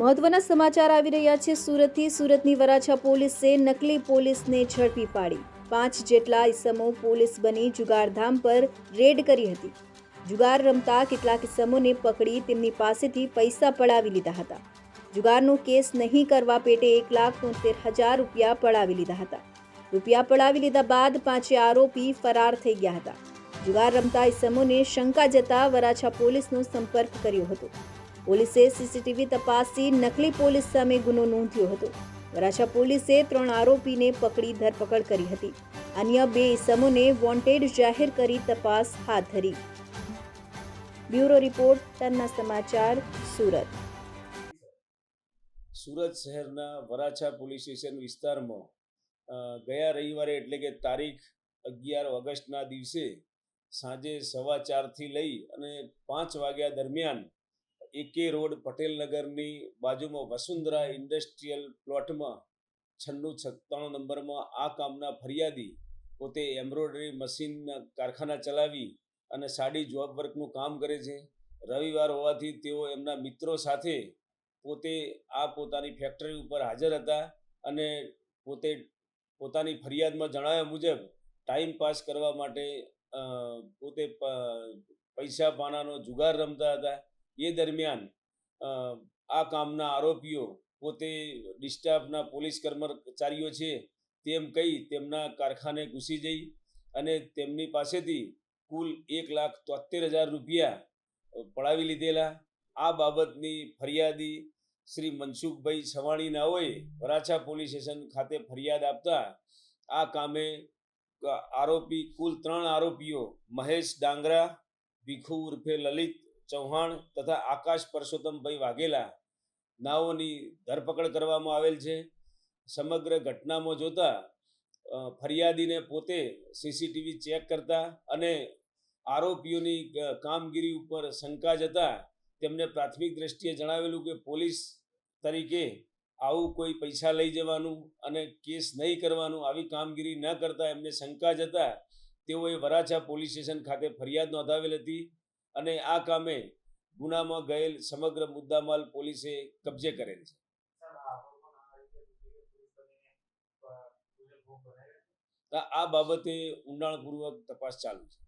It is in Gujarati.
મહત્વના સમાચાર આવી રહ્યા છે સુરતથી। સુરતની વરાછા પોલીસે નકલી પોલીસને ઝડપી પાડી 5 જેટલા ઇસમો પોલીસ બની જુગારધામ પર રેડ કરી હતી। જુગાર રમતા કેટલાક ઇસમોને પકડી તેમની પાસેથી પૈસા પડાવી લીધા હતા। જુગારનો કેસ નહીં કરવા પેટે 1,73,000 રૂપિયા પડાવી લીધા હતા। રૂપિયા પડાવી લીધા બાદ 5 આરોપી ફરાર થઈ ગયા હતા। જુગાર રમતા ઇસમોને શંકા જતા વરાછા પોલીસનો સંપર્ક કર્યો હતો। પોલીસે સીસીટીવી તપાસી નકલી પોલીસ સામે ગુનો નોંધ્યો હતો। વરાછા પોલીસે 3 આરોપીને પકડી ધરપકડ કરી હતી। અન્ય 2 ઇસમોને વોન્ટેડ જાહેર કરી તપાસ હાથ ધરી। બ્યુરો રિપોર્ટ ટનના સમાચાર સુરત। સુરત શહેરના વરાછા પોલીસ સ્ટેશન વિસ્તારમાં ગયા રવિવારે એટલે કે તારીખ 11 ઓગસ્ટના દિવસે સાંજે 4:15 થી લઈ અને 5 વાગ્યા દરમિયાન એકે રોડ પટેલનગરની બાજુમાં વસુંધરા ઇન્ડસ્ટ્રીયલ પ્લોટમાં 9697 નંબરમાં આ કામના ફરિયાદી પોતે એમ્બ્રોઇડરી મશીનના કારખાના ચલાવી અને સાડી જોબ વર્કનું કામ કરે છે। રવિવાર હોવાથી તેઓ એમના મિત્રો સાથે પોતે આ પોતાની ફેક્ટરી ઉપર હાજર હતા અને પોતે પોતાની ફરિયાદમાં જણાવ્યા મુજબ ટાઈમ પાસ કરવા માટે પોતે પૈસા પાનાનો જુગાર રમતા હતા। એ દરમિયાન આ કામના આરોપીઓ પોતે ડિસ્ટાફના પોલીસ કર્મચારીઓ છે તેમ કહી તેમના કારખાને ઘૂસી જઈ અને તેમની પાસેથી કુલ 1,73,000 રૂપિયા પડાવી લીધેલા। આ બાબતની ફરિયાદી શ્રી મનસુખભાઈ સવાણી નાઓએ વરાછા પોલીસ સ્ટેશન ખાતે ફરિયાદ આપતા આ કામે આરોપી કુલ 3 આરોપીઓ મહેશ ડાંગરા, ભીખુ ઉર્ફે લલિત ચૌહાણ તથા આકાશ પરસોત્તમભાઈ વાઘેલા નાઓની ધરપકડ કરવામાં આવેલ છે। સમગ્ર ઘટનામાં જોતા ફરિયાદીને પોતે સીસીટીવી ચેક કરતા અને આરોપીઓની કામગીરી ઉપર શંકા જતા તેમને પ્રાથમિક દ્રષ્ટિએ જણાવેલું કે પોલીસ તરીકે આવું કોઈ પૈસા લઈ જવાનું અને કેસ નહીં કરવાનું આવી કામગીરી ન કરતા એમને શંકા જતા તેઓએ વરાછા પોલીસ સ્ટેશન ખાતે ફરિયાદ નોંધાવેલ હતી અને આ કામે ગુનામાં ગયેલ સમગ્ર મુદ્દામાલ પોલીસે કબજે કરેલ છે। આ બાબતે ઊંડાણપૂર્વક તપાસ ચાલુ છે।